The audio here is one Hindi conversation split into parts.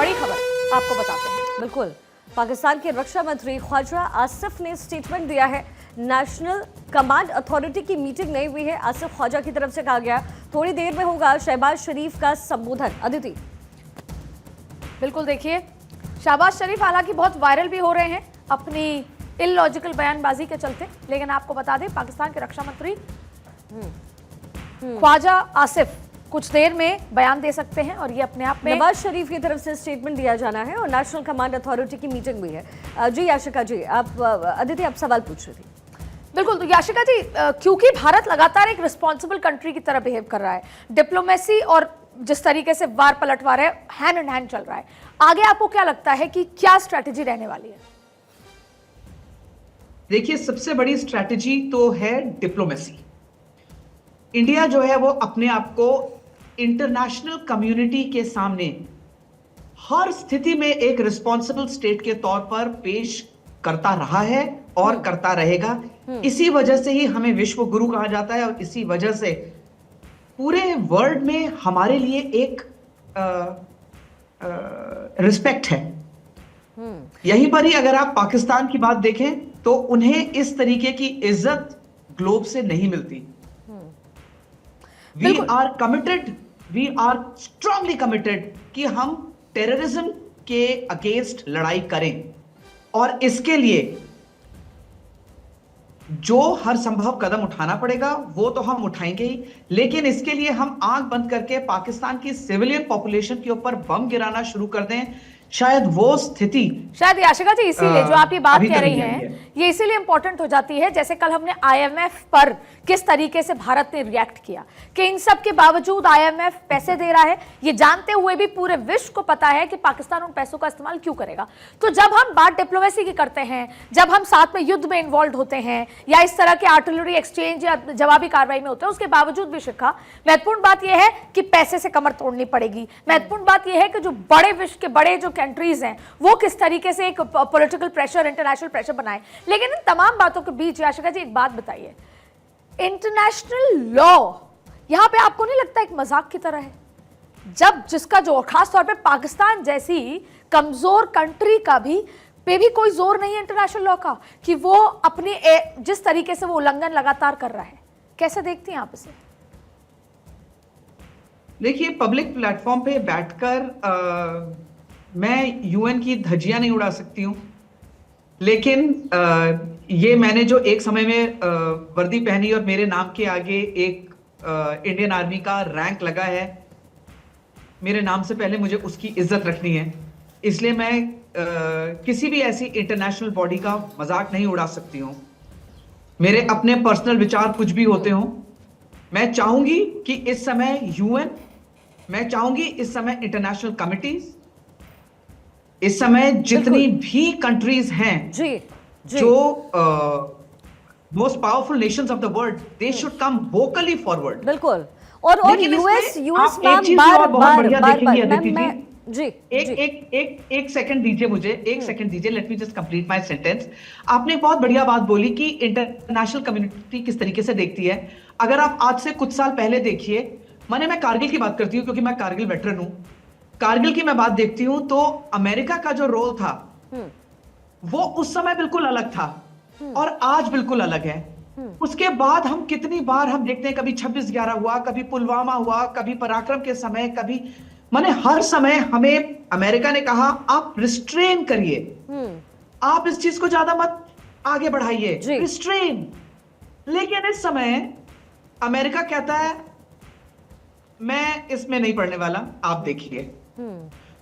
बड़ी खबर आपको बताते हैं। बिल्कुल, पाकिस्तान के रक्षा मंत्री ख्वाजा आसिफ ने स्टेटमेंट दिया है। नेशनल कमांड अथॉरिटी की मीटिंग नहीं हुई है। आसिफ ख्वाजा की तरफ से कहा गया थोड़ी देर में होगा शहबाज शरीफ का संबोधन। अदिति, बिल्कुल देखिए, शहबाज शरीफ हालांकि बहुत वायरल भी हो रहे हैं अपनी इलॉजिकल बयानबाजी के चलते, लेकिन आपको बता दें पाकिस्तान के रक्षा मंत्री ख्वाजा आसिफ कुछ देर में बयान दे सकते हैं और ये अपने आप में नवाज शरीफ की तरफ से स्टेटमेंट दिया जाना है और नेशनल कमांड अथॉरिटी की मीटिंग हुई है। जी याशिका जी, आप अदिति आप सवाल पूछ रही थी। बिल्कुल, तो याशिका जी, क्योंकि भारत लगातार एक रिस्पॉन्सिबल कंट्री की तरह बिहेव कर रहा है, डिप्लोमेसी और जिस तरीके से वार पलटवार है हैंड इन हैंड चल रहा है, आगे आपको क्या लगता है कि क्या स्ट्रैटेजी रहने वाली है? देखिए, सबसे बड़ी स्ट्रैटेजी तो है डिप्लोमेसी। इंडिया जो है वो अपने आप को इंटरनेशनल कम्युनिटी के सामने हर स्थिति में एक रिस्पॉन्सिबल स्टेट के तौर पर पेश करता रहा है और करता रहेगा। इसी वजह से ही हमें विश्व गुरु कहा जाता है और इसी वजह से पूरे वर्ल्ड में हमारे लिए एक रिस्पेक्ट है। यहीं पर ही अगर आप पाकिस्तान की बात देखें तो उन्हें इस तरीके की इज्जत ग्लोब से नहीं मिलती। We are committed, we are strongly committed कि हम टेररिज्म के अगेंस्ट लड़ाई करें और इसके लिए जो हर संभव कदम उठाना पड़ेगा वो तो हम उठाएंगे ही, लेकिन इसके लिए हम आंख बंद करके पाकिस्तान की सिविलियन पॉपुलेशन के ऊपर बम गिराना शुरू कर दें, शायद वो स्थिति शायद याशिका जी इसीलिए जो आप ये बात कह रही हैं ये इसीलिए इंपॉर्टेंट हो जाती है। जैसे कल हमने आईएमएफ पर किस तरीके से भारत ने रिएक्ट किया कि इन सब के बावजूद आईएमएफ पैसे दे रहा है, ये जानते हुए भी पूरे विश्व को पता है कि पाकिस्तान उन पैसों का इस्तेमाल क्यों करेगा। तो जब हम बात डिप्लोमेसी की करते हैं, जब हम साथ में युद्ध में इन्वॉल्व होते हैं या इस तरह के आर्टिलरी एक्सचेंज या जवाबी कार्रवाई में होते हैं, उसके बावजूद भी शिखा महत्वपूर्ण बात यह है कि पैसे से कमर तोड़नी पड़ेगी। महत्वपूर्ण बात यह है कि जो बड़े विश्व के बड़े जो कंट्रीज हैं वो किस तरीके से एक पॉलिटिकल प्रेशर, इंटरनेशनल प्रेशर बनाए। लेकिन इन तमाम बातों के बीच याशिका जी एक बात बताइए, इंटरनेशनल लॉ यहां पे आपको नहीं लगता एक मजाक की तरह है? जब जिसका जो खास तौर पे पाकिस्तान जैसी कमजोर कंट्री का भी कोई जोर नहीं है इंटरनेशनल लॉ का कि वो अपनी जिस तरीके से वो उल्लंघन लगातार कर रहा है, कैसे देखती हैं आप इसे? देखिए, पब्लिक प्लेटफॉर्म पे बैठकर मैं यूएन की धज्जियां नहीं उड़ा सकती हूं, लेकिन ये मैंने जो एक समय में वर्दी पहनी और मेरे नाम के आगे एक इंडियन आर्मी का रैंक लगा है, मेरे नाम से पहले मुझे उसकी इज्जत रखनी है। इसलिए मैं किसी भी ऐसी इंटरनेशनल बॉडी का मजाक नहीं उड़ा सकती हूं। मेरे अपने पर्सनल विचार कुछ भी होते हों, मैं चाहूंगी कि इस समय यूएन, मैं चाहूंगी इस समय इंटरनेशनल कमिटीज, इस समय जितनी भी कंट्रीज हैं जो most powerful Nations of the world, they should come vocally forward. बिल्कुल, और यूएस जी एक सेकंड दीजिए मुझे, एक सेकंड दीजिए, let me just complete my sentence. आपने बहुत बढ़िया बात बोली कि इंटरनेशनल कम्युनिटी किस तरीके से देखती है। अगर आप आज से कुछ साल पहले देखिए, मैं कारगिल की बात करती हूँ क्योंकि मैं कारगिल वेटरन हूं। कारगिल की मैं बात देखती हूं तो अमेरिका का जो रोल था वो उस समय बिल्कुल अलग था और आज बिल्कुल अलग है। उसके बाद हम कितनी बार हम देखते हैं, कभी 26/11 हुआ, कभी पुलवामा हुआ, कभी पराक्रम के समय, कभी हर समय हमें अमेरिका ने कहा आप रिस्ट्रेन करिए, आप इस चीज को ज्यादा मत आगे बढ़ाइए, रिस्ट्रेन। लेकिन इस समय अमेरिका कहता है मैं इसमें नहीं पढ़ने वाला, आप देखिए।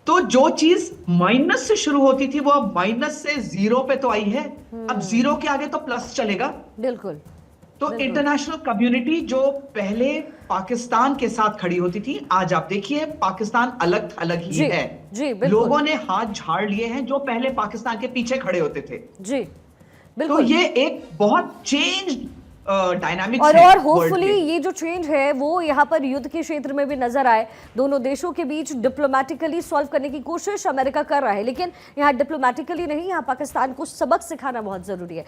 तो जो चीज माइनस से शुरू होती थी वो अब माइनस से 0 पे तो आई है, अब 0 के आगे तो प्लस चलेगा। बिल्कुल। तो इंटरनेशनल कम्युनिटी जो पहले पाकिस्तान के साथ खड़ी होती थी, आज आप देखिए पाकिस्तान अलग अलग ही है। लोगों ने हाथ झाड़ लिए हैं जो पहले पाकिस्तान के पीछे खड़े होते थे। जी बिल्कुल। तो ये एक बहुत चेंज डायनामिक्स और होपफुली ये जो चेंज है वो यहाँ पर युद्ध के क्षेत्र में भी नजर आए। दोनों देशों के बीच डिप्लोमेटिकली सॉल्व करने की कोशिश अमेरिका कर रहा है, लेकिन यहाँ डिप्लोमेटिकली नहीं, यहाँ पाकिस्तान को सबक सिखाना बहुत जरूरी है।